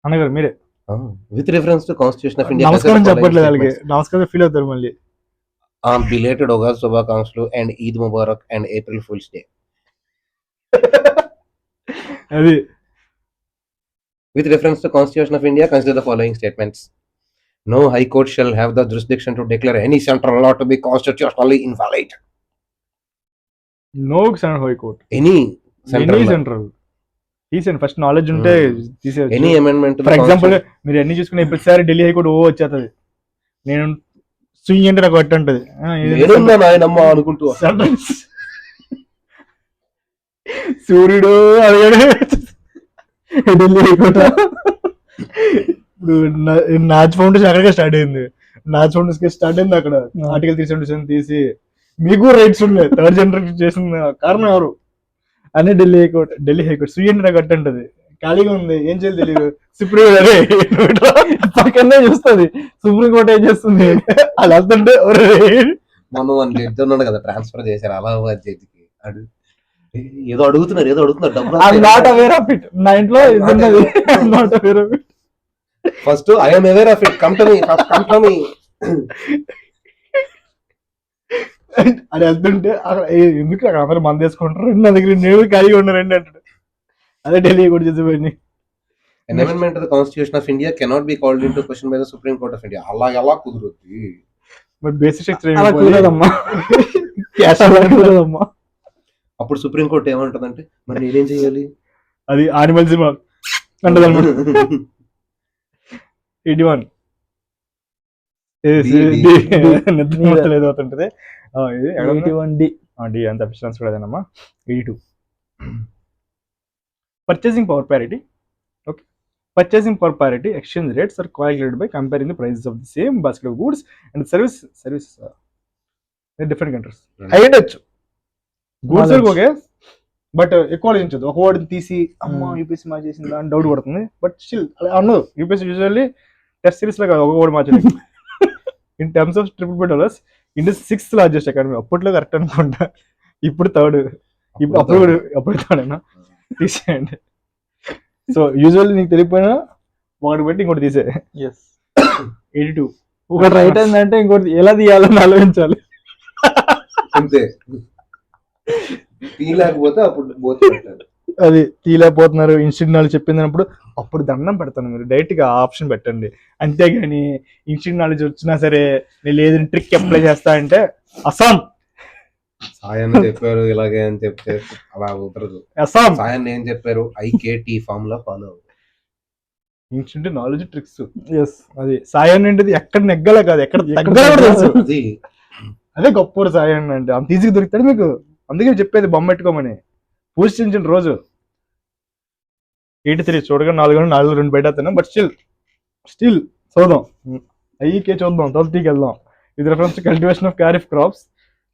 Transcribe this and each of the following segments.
అన్నగారు మీరే With reference to Constitution of India, నమస్కారం consider the following చెప్పట్లేదు వాళ్ళకి, statements. నమస్కారం ఫీల్ అవుతారు మళ్ళీ. Belated August Shubhakankslu and Eid Mubarak and April Fool's Day. అది With reference to Constitution of India, consider the following statements. No High Court shall have the jurisdiction to declare any central law to be constitutionally invalid. No high court, Any any central law, central తీసేయండి. First knowledge ఉంటే తీసేయచ్చు. any amendment to the for example Constitution. మీరు అన్ని చూసుకునే ప్రతిసారి Delhi high court వచ్చేస్తుంది. నేను swing అంటే నాకు అట్టు ఉంటుంది. నేనున్నా నాయనమ్మ అనుకుంటూ సూర్యుడు అడిగాడు ఢిల్లీ హైకోర్టు. ఇప్పుడు నాచ్ ఫౌండేషన్ అక్కడికే స్టార్ట్ అయింది. నాచ్ ఫౌండేషన్ స్టార్ట్ అయింది అక్కడ ఆర్టికల్ 377 తీసి మీకు రైట్స్ ఉన్నాయి. థర్డ్ జనరేషన్ చేసిన కారణం ఎవరు అని ఢిల్లీ హైకోర్టు స్వీ అంటే నాకు అట్టు ఉంటుంది. ఖాళీగా ఉంది, ఏం చేయాలి తెలియదు. సుప్రీం పక్కనే చూస్తుంది సుప్రీంకోర్టు ఏం చేస్తుంది అలా వస్తుంటే మనం వన్ జడ్జి ఉన్నాడు కదా, ట్రాన్స్ఫర్ చేశారు అలహాబాద్ జడ్జికి. ఏదో అడుగుతున్నారు నాట్ అవేర్ ఆఫ్ ఇట్. నా ఇంట్లో not aware of it. First I'm aware of it, come to me. అది వెళ్తుంటే అక్కడ ఎందుకు అక్కడ అందరూ మంది వేసుకుంటారు, నా దగ్గర నేను ఖాళీగా ఉన్నారండి అంటాడు. అదే ఢిల్లీ కూడా చేసేపోయింది. An amendment to the Constitution of India cannot be called into question by the Supreme Court of India. అలా ఎలా కుదురుద్ది? బట్ బేసిక్ స్ట్రక్చర్ అలా కుదరదమ్మా. అప్పుడు సుప్రీం కోర్ట్ ఏమంటదంటే మరి నేనేం చేయాలి? అది యానిమల్స్ అంటది అనమాట. 81 నిద్రలేదు అవుతుంటది. ఇది 81D అంత అఫిషియన్స్ కూడా అదేనమ్మా. 82 purchasing power parity. Okay, purchasing power parity exchange rates are calculated by comparing the prices of the same basket of goods and services in different countries. అయి ఉండొచ్చు గూడ్స్ ఓకే, బట్ ఎక్కువ ఆలోచించదు. ఒక వర్డ్ తీసి అమ్మ UPSC మార్చేసిందా అని doubt పడుతుంది. But still అలా అన్నది. యూపీఎస్సీ యూజువల్లీ టెస్ట్ సిరీస్ లో కాదు ఒక వర్డ్ మార్చలేదు. In terms of $BBB India 6th largest economy. అప్పట్లో కరెక్ట్ అనుకుంటా, ఇప్పుడు థర్డ్. అప్పుడు థర్డేనా తీసేయండి. సో యూజువల్లీ నీకు తెలియపోయినా ఒకటి పెట్టి ఇంకోటి తీసే. 82 ఒకటి రైట్ అయిందంటే ఇంకోటి ఎలా తీయాలని ఆలోచించాలి. అంతే, తీయలేకపోతే అప్పుడు అది తీయలేకపోతున్నారు ఇన్స్టిట్యూట్ నాలెడ్జ్ చెప్పిందన్నప్పుడు అప్పుడు దండం పెడతాను. మీరు డైరెక్ట్ గా ఆప్షన్ పెట్టండి. అంతేగాని ఇన్స్టిట్యూట్ నాలెడ్జ్ వచ్చినా సరే నేను లేదని ట్రిక్ అప్లై చేస్తా అంటే అస్సాం సాయాన్ని చెప్పారు ఇలాగే అని చెప్తే అలా కుదరదు. అస్సాం సాయాన్ని ఏం చెప్పారు? IKT formula follow. Institute knowledge tricks. అది సాయాన్ని అంటే ఎక్కడ నెగ్గల కాదు, ఎక్కడ తగ్గల కూడా తెలుసు. అదే గొప్ప సాయాన్ని అంటే అంత ఈజీగా దొరుకుతాడు మీకు. అందుకే చెప్పేది బొమ్మ పెట్టుకోమని. పూజించిన రోజు 83 చూడగా 4 బయట అవుతున్నాం. బట్ స్టిల్ చూద్దాం. ఐకే చూద్దాం, తొలతీకి వెళ్దాం. With reference to cultivation of kharif crops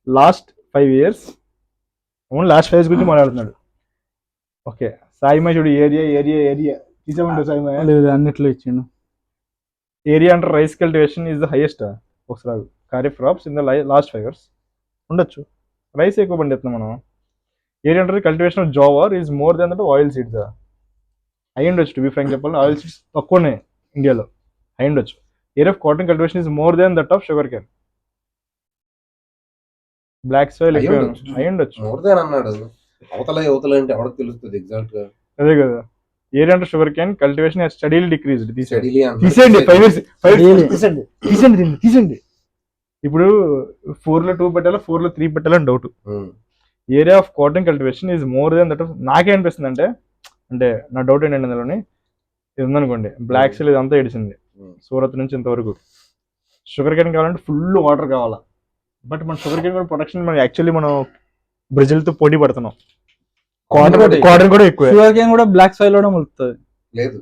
last 5 years. Only last 5 years గురించి మాట్లాడుతున్నాడు. ఓకే, సాయిమా చూడు ఏరియా తీసేమంటారు. సాయిమా లేదు అన్నిట్లో ఇచ్చిండు. ఏరియా అంటే rice cultivation is the highest ఒకసారి kharif crops in the last 5 years ఉండొచ్చు. రైస్ ఎక్కువ పండిస్తున్నాం మనం. ఏరియా అంటే cultivation of jowar is more than that oil seeds అయి ఉండొచ్చు. టు బి ఫ్రాంక్ చెప్పాలి, ఆయిల్ సీడ్స్ తక్కువనే ఇండియాలో అయి ఉండొచ్చు. Area of cotton cultivation is more than that of sugar cane. Black soil అయి ఉండొచ్చు. మోర్ దెన్ అన్నాడు. అవతల అంటే ఎవరికి తెలుస్తుంది ఎగ్జాక్ట్ గా? అదే కదా. ఏరియా అంటే sugar cane cultivation has steadily decreased. తీసేయండి 5 years తీసేయండి. ఇప్పుడు 4లో 2 పెట్టాలా 4లో 3 పెట్టాలని doubt. Area of cotton cultivation is more than that of. నాకే అనిపిస్తుంది అంటే నా డౌట్ ఏంటంటే అందులోని ఇది ఉందనుకోండి, బ్లాక్ సీల్ ఇదంతా ఏడిచింది సూరత్ నుంచి ఇంతవరకు. షుగర్ కేన్ కావాలంటే ఫుల్ వాటర్ కావాలా. బట్ మన షుగర్ కేన్ కూడా ప్రొడక్షన్ మనం యాక్చువల్లీ మనం బ్రెజిల్తో పోటీ పడుతున్నాం. కాటన్ కూడా ఎక్కువ. షుగర్ కేన్ కూడా బ్లాక్ సాయిల్ కూడా మొలుస్తుంది. లేదు,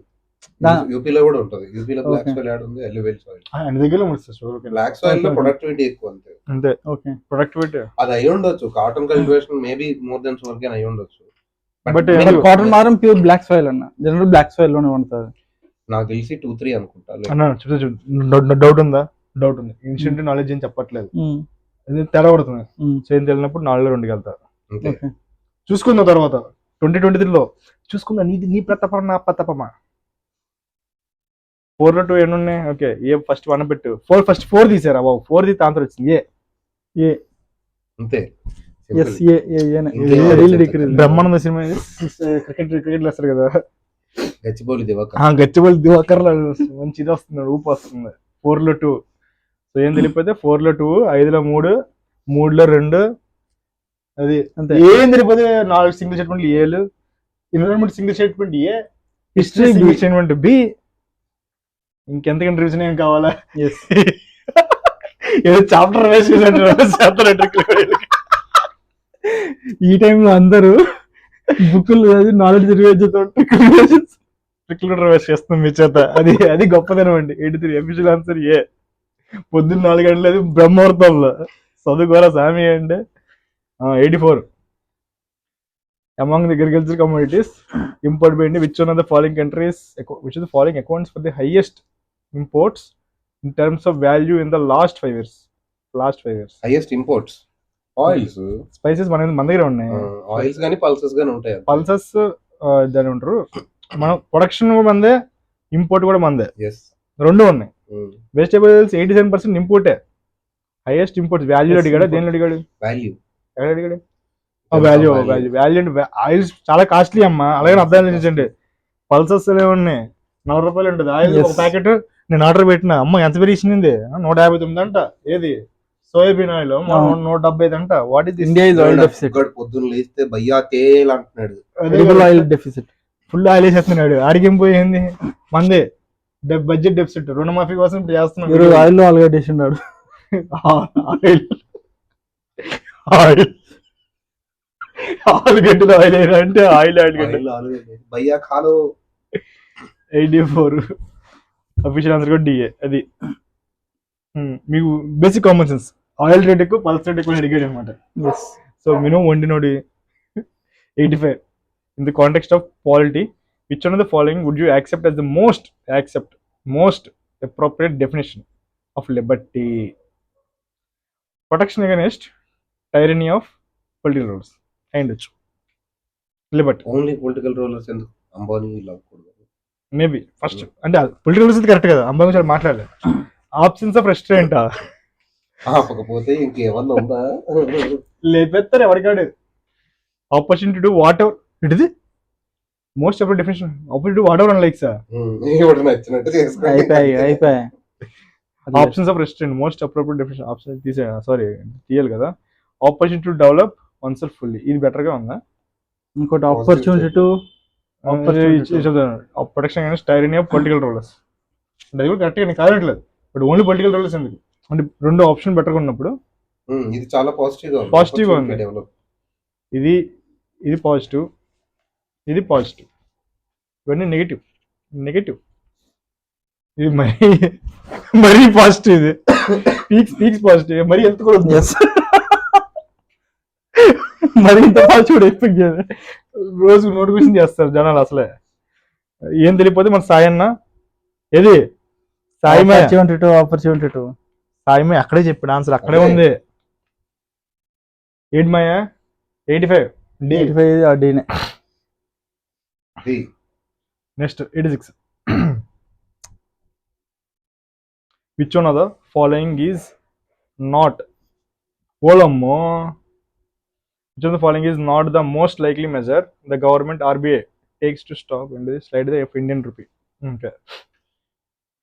యూపీలో కూడా ఉంటుంది. యూపీలో బ్లాక్ సాయిల్ యాడ్ ఉంది, ఎలివేట్ సాయిల్ అన్ని దగ్గర మొలుస్తుంది. షుగర్ కేన్ బ్లాక్ సాయిల్ లో ప్రొడక్టివిటీ ఎక్కువ అంతే. ఓకే, ప్రొడక్టివిటీ అది అయి ఉండొచ్చు. Cotton cultivation maybe more than sugar cane అయి ఉండొచ్చు. బట్ కాటన్ మాత్రం ప్యూర్ బ్లాక్ సాయిల్ అన్న, జనరల్ బ్లాక్ సాయిల్ లోనే ఉంటుంది. నాకు తెలిసి 2-3 అనుకుంటా. డౌట్ ఉందా? డౌట్ ఉంది. ఇన్స్టిట్యూట్ నాలెడ్జ్ ఏం చెప్పట్లేదు, తేడా పడుతుంది. చేంజ్ వెళ్ళినప్పుడు 4-2కి వెళ్తారు. చూసుకుందాం తర్వాత 2023లో చూసుకుందాం. నీ ప్రతాపం నా ప్రతాపమా. 4 లో 2 ఎన్ని ఉన్నాయి? ఓకే, ఏ ఫస్ట్ 1 పెట్టు. 4 తీసారా? బాబు 4 తీస్తే ఆన్సర్ వచ్చింది. ఏ అంతే. Yes decrease Brahmananda cinema cricket వేస్తారు కదా, గచ్చిబౌలి దివాకర్. గచ్చిబౌలి దివాకర్ మంచి ఇది వస్తుంది, ఊపు వస్తుంది. 4 లో 2. సో ఏం తెలియకపోతే 4 లో 2, 5 లో 3, 3 లో 2, అది అంతే. ఏం తెలియకపోతే 4 సింగిల్ స్టేట్మెంట్ ఏలు, environment single statement A, history History B. Single statement B. ఇంకెంతకంటే రివిజన్ ఏం కావాలా? ఎస్ ఏదో చాప్టర్ వేస్ట్ ఈ టైంలో అందరూ బుక్కులు చదివి నాలెడ్జ్ రివైజ్ ట్రిక్లర్ వేస్ట్ చేస్తాం మీ చేత. అది గొప్పదనం అండి. 83 అఫీషియల్ ఆన్సర్ ఏ. పొద్దున్న 4 గంటలేదు బ్రహ్మముహూర్తంలో చదువుకోరా సామి అంటే. 84. Among the agricultural commodities imported by India, which one of the following countries, which of the following accounts for the highest imports in terms of value in the last 5 years? Highest imports oils. Spices మన దగ్గర ఉన్నాయి. Oils కానీ pulses కానీ ఉంటాయి. Pulses దాని ఉంటారు. మన production మందే, ఇంపోర్ట్ కూడా మందే, ఎస్. రెండు ఉన్నాయి. వెజిటేబుల్స్ 87% ఇంపోర్టే. హైయెస్ట్ ఇంపోర్ట్స్ వాల్యూ అడిగాడు, దేనిలో అడిగాడు? వాల్యూ. ఎక్కడ అడిగాడు? వాల్యూ అంటే ఆయిల్స్ చాలా కాస్ట్లీ అమ్మా, అలాగే అర్థం చేయించండి. పల్సస్ ఏమన్నాయి? 40 రూపాయలు ఉంటుంది ఆయిల్ ఒక ప్యాకెట్. నేను ఆర్డర్ పెట్టిన, అమ్మ ఎంత పెరిగింది? 159 అంట. ఏది? సోయాబీన్ ఆయిల్ 175 అంట. What is India is oil deficit. పొద్దున్న లేస్తే భయ్యా తేల్ అంటున్నాడు. Edible oil deficit. Full oil వేసేస్తున్నాడు. ఆడికేం పోయింది? మందే బడ్జెట్ డెఫిసిట్. రుణమాఫీ కోసం ఇప్పుడు చేస్తున్నాడు. ఆయిల్ లో ఆలుగడ్డ వేసిన్నాడు. ఆలుగడ్డలో ఆయిల్ అంటే ఆయిల్ భయ్యా ఖాలో. 84 అఫీషియల్ ఆన్సర్ కూడా డిఏ. అది మీకు basic common sense. Oil rate ఎక్కువ, పల్స్ రేట్ ఎక్కువ అడిగాడు అనమాట. సో మినిమం వండినోడి. 85. In the context of polity, which one of the following would you accept as the most appropriate definition of liberty? Protection against tyranny of political rulers అయ్యుండొచ్చు. Liberty only political rulers ఎందుకు? అంబానీ లాక్కూడదు maybe first. అంటే political rules correct కదా, అంబానీ గురించి మాట్లాడలేదు. Options of restaurant ఆపకపోతే ఇంకేమన్నా ఉందా? లేపెత్తారు ఎవరికాడు. Opportunity to whatever it ఇది most appropriate definition. Opportunity to whatever like sir. ఎవరు నచ్చినట్టు చేసుకో. అయిపోయి options of restaurant most appropriate definition. Option తీయాలి కదా. Opportunity to develop oneself fully, ఇది బెటర్ గా ఉందా? ఇంకోటి opportunity to protection against tyranny of political rulers. అంటే అది కూడా కరెక్ట్గా నేను కాదట్లేదు, బట్ ఓన్లీ పొలిటికల్ రూలర్స్ ఎందుకు అంటే రెండు ఆప్షన్ బెటర్గా ఉన్నప్పుడు. ఇది చాలా పాజిటివ్ గా ఉంది. ఇది పాజిటివ్, ఇది పాజిటివ్, ఇవన్నీ నెగిటివ్. ఇది మరీ పాజిటివ్. ఇది పీక్స్ పాజిటివ్. మరీ ఎంత కూడా ఉంది. మరి ఇంత పాజిటివ్ ఎక్స్పెక్ట్ చేయాలి. రోజు నోటిఫికేషన్ చేస్తారు జనాలు. అసలే ఏం తెలియకపోతే మన సాయన్న ఏది సాయిమే సాయిమే అక్కడే చెప్పాడు ఆన్సర్, అక్కడే ఉంది. 85 డీనే. Next 86. Which one of the following is not ఓలమ్మో which of the following is not the most likely measure the government RBI takes to stop and slide the Indian rupee? Okay.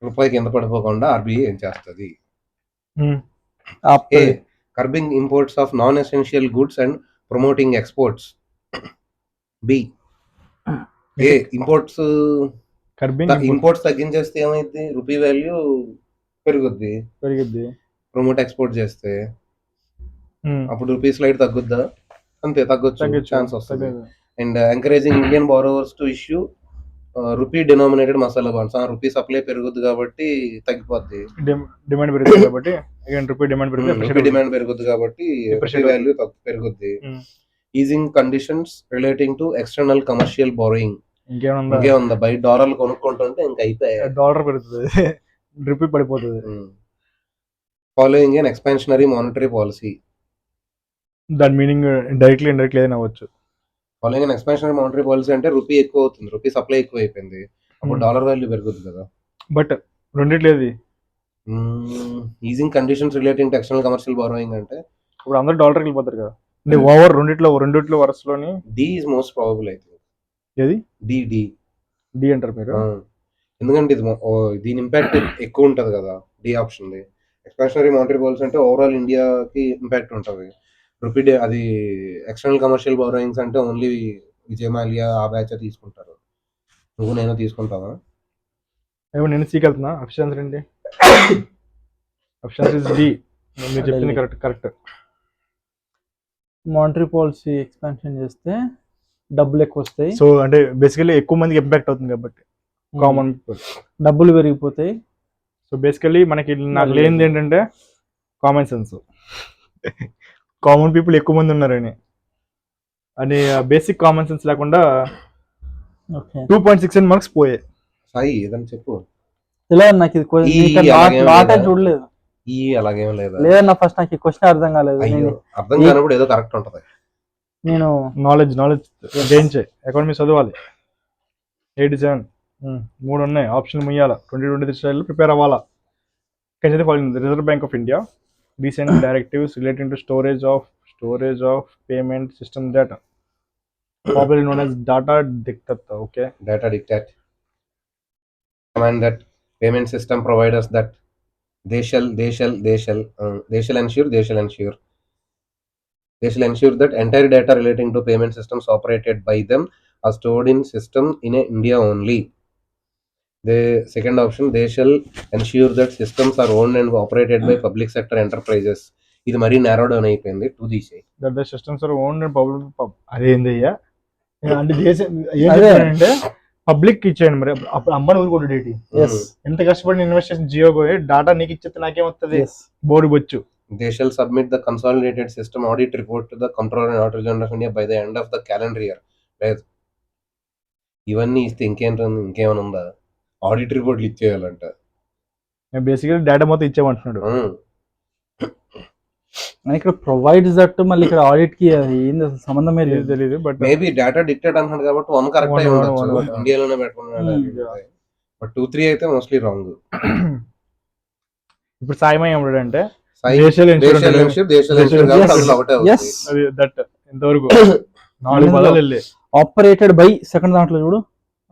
రూపాయి కింద పడిపోకుండా RBI ఏం చేస్తుంది? A. Curbing imports of non-essential goods and promoting exports. B. A. Imports తగ్గించేస్తే ఏమైంది? Rupee value పెరుగుద్ది. Promote export చేస్తే అప్పుడు రూపీ స్లైడ్ తగ్గుద్దా? అంతే, తగ్గొచ్చు, ఛాన్స్ వస్తుంది. And encouraging Indian borrowers to issue rupee denominated masala bonds. Rupee supply పెరుగుద్ది కాబట్టి తగ్గిపోద్ది, డిమాండ్ పెరుగుతుంది కాబట్టి. రూపీ డిమాండ్ పెరుగుద్ది కాబట్టి రూపీ వాల్యూ పెరుగుద్ది. Easing conditions relating to external commercial borrowing. ఇంకేముందా? బయట డాలర్లు కొనుక్కుంటుంటే ఇంకా అయిపోయాయి, డాలర్ పెరుగుతుంది, రూపీ పడిపోతుంది. Following an expansionary monetary policy. దాని మీనింగ్ డైరెక్ట్లీ ఇండైరెక్ట్లీ ఏదైనా అవ్వచ్చు. Following an expansionary monetary policy అంటే రూపీ ఎక్కువ అవుతుంది, రూపీ సప్లై ఎక్కువ అయిపోయింది, అప్పుడు డాలర్ వాల్యూ పెరుగుతుంది కదా. బట్ రెండిట్లో ఏది? Easing conditions relating to external commercial borrowing అంటే ఇప్పుడు అందరూ డాలర్కి వెళ్ళిపోతారు కదా. అంటే ఓవర్ రెండిట్లో వరుసలోని డి ఈజ్ మోస్ట్ ప్రాబబుల్ అయితే. ఏది డి డి డి అంటారు మీరు? ఎందుకంటే ఇది దీని ఇంపాక్ట్ ఎక్కువ ఉంటుంది కదా D option. Expansionary monetary policy అంటే ఓవరాల్ ఇండియాకి ఇంపాక్ట్ ఉంటుంది. రూపీ అది ఎక్స్టర్నల్ కమర్షియల్ బారోయింగ్స్ అంటే ఓన్లీ విజయ్ మాల్యా ఆ బ్యాచ్ తీసుకుంటారు. నువ్వు నేను తీసుకుంటావా? ఏమో నేను సీకి వెళ్తున్నా. ఆప్షన్స్ ఏంటి? Options is D. మీరు చెప్పింది కరెక్ట్. మానిటరీ పాలసీ ఎక్స్పాన్షన్ చేస్తే డబ్బులు ఎక్కువ వస్తాయి. సో అంటే బేసికలీ ఎక్కువ మందికి ఇంపాక్ట్ అవుతుంది కాబట్టి కామన్ పీపుల్ డబ్బులు పెరిగిపోతాయి. సో బేసికలీ మనకి నాకు లేనిది ఏంటంటే కామన్ సెన్స్. కామన్ పీపుల్ ఎక్కువ మంది ఉన్నారని అని బేసిక్ కామన్ సెన్స్ లేకుండా 2.69 మార్క్స్ పోయాయి. సాయి ఏదని చెప్పు. తెలియదు నాకు ఇది నాటే చూడలేదు. ఈ అలాగేం లేదా? లేదన్నా ఫస్ట్ నాకు ఈ క్వశ్చన్ అర్థం కాలేదు. అర్థం కానప్పుడు ఏదో కరెక్ట్ ఉంటది. నేను నాలెడ్జ్ గెయిన్ చేయి. ఎకానమీ చదవాలి. 87 3 ఉన్నాయి. ఆప్షన్ ముయ్యాల. 2023 స్టైల్లో ప్రిపేర్ అవ్వాలా. Reserve bank of India recent directives relating to storage of payment system data popularly known as data diktat. Okay, data diktat command that payment system providers that they shall ensure that entire data relating to payment systems operated by them are stored in system in India only. The second option, they shall ensure that systems are owned and operated by public sector enterprises. ఇది మరీ narrow down అయిపోయింది. 2 తీసేయి. that the systems are owned and public. అదేందయ్యా అంటే దేశం ఏంటంటే public ఇచ్చేయండి. మరి అప్పుడు అమ్మని ఊరుకోడు డేటి. ఎంత కష్టపడి ఇన్వెస్ట్ చేసిన జియో పోయి డాటా నీకు ఇచ్చేస్తే నాకేమవుతుంది? బోర్డు బొచ్చు. They shall submit the consolidated system audit report to the Comptroller and Auditor General of India by the end of the calendar year. లేదు ఇవన్నీ ఇస్తే ఇంకేమైనా ఉందా? ఆడిట్ రిపోర్ట్లు ఇచ్చేయాలంట. బేసికలీ డేటా మొత్తం ఇచ్చేయమంటున్నాడు. ఇక్కడ ప్రొవైడ్స్ దట్ మళ్ళీ ఇక్కడ ఆడిట్ కి ఏంది అసలు సంబంధమే లేదు. తెలియదు. బట్ మేబీ డేటా డిక్టేట్ అంటున్నాడు కాబట్టి 1 కరెక్ట్ అయి ఉండొచ్చు. ఇండియాలోనే పెట్టుకున్నాడు. బట్ 2, 3 అయితే మోస్ట్లీ రాంగ్. ఇప్పుడు సాయమై ఏమంటాడంటే ఎంతవరకు 4 పదాలు వెళ్ళి ఆపరేటెడ్ బై సెకండ్ దాంట్లో చూడు.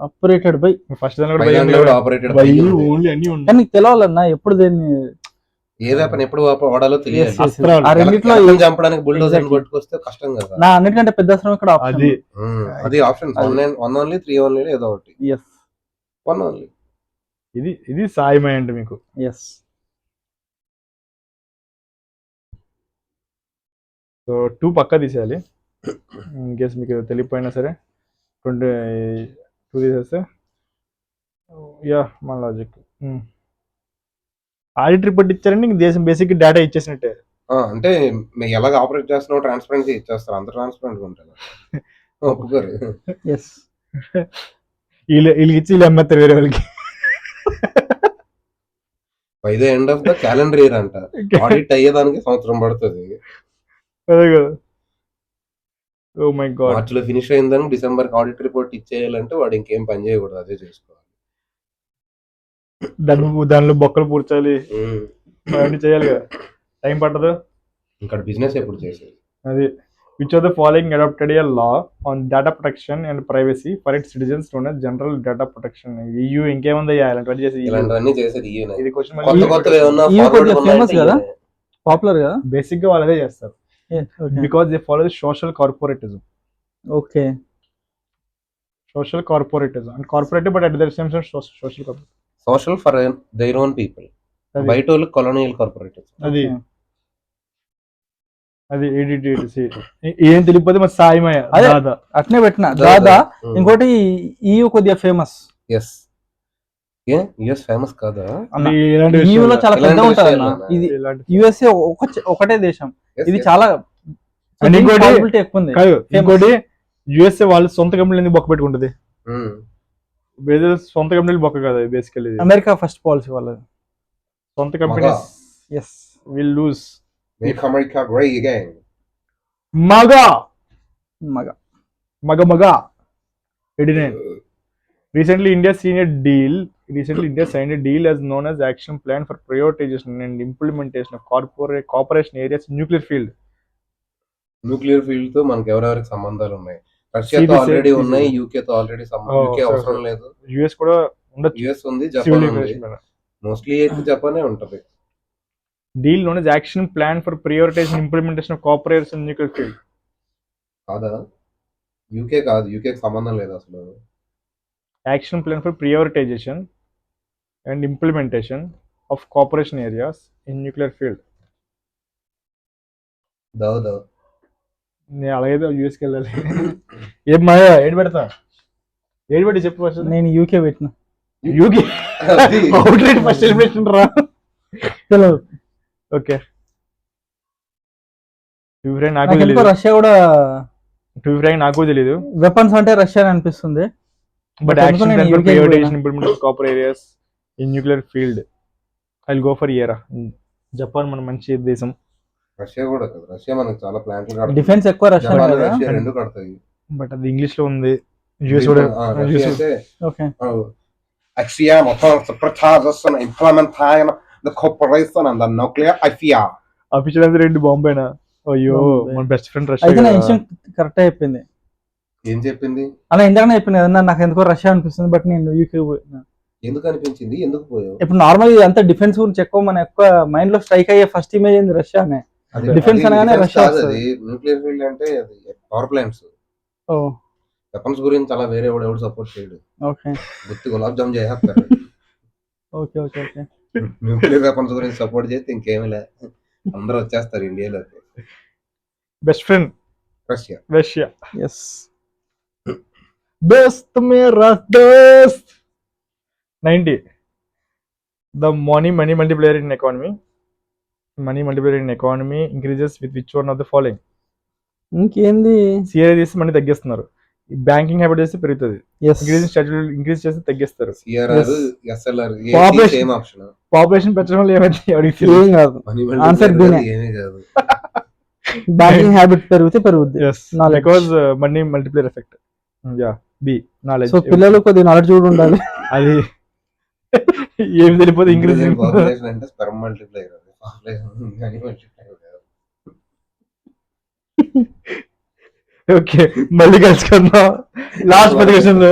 ఆపరేటెడ్ బై ఫస్ట్ దాంట్లో ఆపరేటెడ్ బై ఓన్లీ అన్ని ఉంటాయి. కానీ తెలవాలన్నా ఎప్పుడు దేన్ని ఏ వెపన్ ఎప్పుడు వాడాలో తెలియాలి. ఆ రెండిట్లో చంపడానికి బుల్డోజర్ పట్టుకొస్తే కష్టం కదా. నా అన్నిటికంటే పెద్ద అస్త్రం ఇక్కడ అది ఆప్షన్ 1 ఓన్లీ 3 ఓన్లీ ఏదో ఒకటి. 1 ఓన్లీ. ఇది సాయమై అంటే మీకు. సో 2 పక్కా తీసేయాలి. ఇన్ కేసు మీకు తెలియపోయినా సరే 2 తీసేస్తే మన లాజిక్. ఆడిట్ రిపోర్ట్ ఇచ్చారంటే ఇంక దేశం బేసిక్ డేటా ఇచ్చేసినట్టే. అంటే మీకు ఎలాగ ఆపరేట్ చేస్తున్నావు ట్రాన్స్పరెన్సీ ఇచ్చేస్తారు. అంత ట్రాన్స్పరెంట్ ఉంటారు. ఒప్పుకోరు. వీళ్ళకి ఇచ్చి వీళ్ళు అమ్మేస్తారు వేరే వాళ్ళకి. By the end of the calendar year అంట. ఆడిట్ అయ్యేదానికి సంవత్సరం పడుతుంది. అదే కదా. Oh my God. మార్చిలో ఫినిష్ అయిందని డిసెంబర్ ఆడిట్ రిపోర్ట్ ఇచ్చేయాలంటే వాడు ఇంకేం పని చేయకూడదు. అదే చేసుకోవాలి. దానిలో బొక్కలు పూడ్చాలి, అవన్నీ చేయాలి కదా. టైం పట్టదు. ఇంకా బిజినెస్ ఎప్పుడు చేసేది. అది which of the following adapted a law on data protection and privacy for its citizens known as general data protection. EU ఇంకేముంది ఇలాంటివన్నీ చేసేది. ఇది క్వశ్చన్ ఫేమస్ కదా, పాపులర్ కదా. బేసిక్ గా వాళ్ళు అదే చేస్తారు. Because they follow the social corporatism. Okay, social corporatism and corporative but at the same time social for their own people. బయట వాళ్ళు కొలోనియల్ కార్పొరేటివ్స్. అది ఏం తెలియకపోతే మరి సాయమై దాదా అట్నే పెట్టిన దాదా. ఇంకోటి EU కొద్దిగా ఫేమస్. యుఎస్ ఫేమస్ కాదా? EU లో చాలా పెద్ద ఉంటుంది అన్న. ఇది USA ఒకటే దేశం. ఇది చాలా ఎక్కువ ఉంది. ఇంకోటి USA వాళ్ళు సొంత కంపెనీలు బొక్క పెట్టుకుంటది. సొంత కంపెనీలు బొక్క కదా బేసికలీ. అమెరికా ఫస్ట్ పాలసీ వాళ్ళది. సొంత companies will lose. Make America great again. మగ 89. Recently, India signed a deal as known as Action Plan for Prioritization and Implementation of Cooperation Areas in Nuclear Field. Nuclear field తో మనకి ఎవరెవరికి సంబంధాలు ఉన్నాయి? See రష్యాతో this, already this ఉన్నాయి, is- UK తో already Oh, UK sorry, అవసరం sorry. లేదు. US కూడా ఉండొచ్చు. యుఎస్ ఉంది, Civil జపాన్ ఉంది. aviation మీద. మోస్ట్లీ అయితే జపానే ఉంటది. Deal known as Action Plan for Prioritization and Implementation of Cooperation in Nuclear Field. కాదా? యూకే కాదు, యూకేకి సంబంధం లేదు అసలు. Action Plan for Prioritization and Implementation of Cooperation Areas in Nuclear Field. దవ్ నేను అలాగే యూఎస్కి వెళ్ళాలి. ఏం మాయా ఏడు పెడతా ఏడు పెట్టి చెప్పు ఫస్ట్. నేను యూకే పెట్టిన. యూకే అవుట్లెట్ ఫస్ట్ ఎలిమినేషన్ రా. ఓకే నాకు నాకు ఎందుకో తెలియదు. రష్యా కూడా నాకు తెలియదు. వెపన్స్ అంటే రష్యా అని అనిపిస్తుంది. బట్ ఎందుకో యాక్షన్ నేను ప్లాన్ ఫర్ UK కి prioritization implementation of copper areas in nuclear field I will go for year. Japan మన మంచి దేశం. రష్యా కూడా కాదు, రష్యా మనకు చాలా ప్లాంట్లు కడతాయి. డిఫెన్స్ ఎక్కువ రష్యా జపాన్, కదా. రష్యా రెండు కడతాయి. బట్ అది ఇంగ్లీష్ లో ఉంది. యూఎస్ కూడా రష్యా అయితే okay Axia Protazan implementation the cooperation and the nuclear IFIA. Official అయితే రెండు బాంబేనా. అయ్యో బాంబే. మన బెస్ట్ ఫ్రెండ్ అయితే నా రష్యా. ఇన్స్టెంట్ కరెక్ట్ చెప్పింది. ఏం చెప్పింది? అలా ఇందాకనే చెప్పింది కదా, నాకు ఎందుకో రష్యా అనిపిస్తుంది, బట్ నేను యూకే పోయినా. ఎందుకు అనిపించింది? ఎందుకు పోయావు? ఇప్పుడు నార్మల్ అంతా డిఫెన్స్ గురించి ఎక్కువ మన ఎక్కువ మైండ్ లో స్ట్రైక్ అయ్యే ఫస్ట్ ఇమేజ్ ఏంది రష్యానే. Defense అనగానే రష్యా వస్తుంది. న్యూక్లియర్ ఫీల్డ్ అంటే అది పవర్ ప్లాంట్స్. ఓ వెపన్స్ గురించి అలా వేరే ఎవడు సపోర్ట్ చేయడు. ఓకే గుత్తి గులాబ్ జామ్ చేస్తారు. Okay okay okay nuclear weapons గురించి సపోర్ట్ చేస్తే ఇంకేమీ లే, అందరూ వచ్చేస్తారు ఇండియాలోకి. Best friend Russia. Russia. Yes Best मेरा दोस्त 90. The money multiplier in economy. Money multiplier in economy increases with which one of the following? ఇంకేంది. సిఆర్ చేసి మనీ తగ్గిస్తున్నారు. బ్యాంకింగ్ హ్యాబిట్ చేస్తే పెరుగుతుంది. ఎస్ ఇంక్రీజ్ చేస్తే తగ్గిస్తారు. CRR, SLR Population. Same option. Population పెంచడం వల్ల ఏమైంది అడిగి ఏం కాదు. Answer B నే. ఏమీ కాదు. బ్యాంకింగ్ హ్యాబిట్ పెరిగితే పెరుగుద్ది. Knowledge. Because money multiplayer effect. Yeah B knowledge. So పిల్లలు కొద్దిగా నాలెడ్జ్ కూడా ఉండాలి. అది ఏమి తెలియదు ఇంక్రీజ్. పాపులేషన్ అంటే స్పెర్మ్ మల్టిప్లైయర్. పాపులేషన్ కానీ మల్టిప్లైయర్ కాదు. ఓకే మళ్ళీ కలుసుకుందాం లాస్ట్ 10 క్వశ్చన్లు.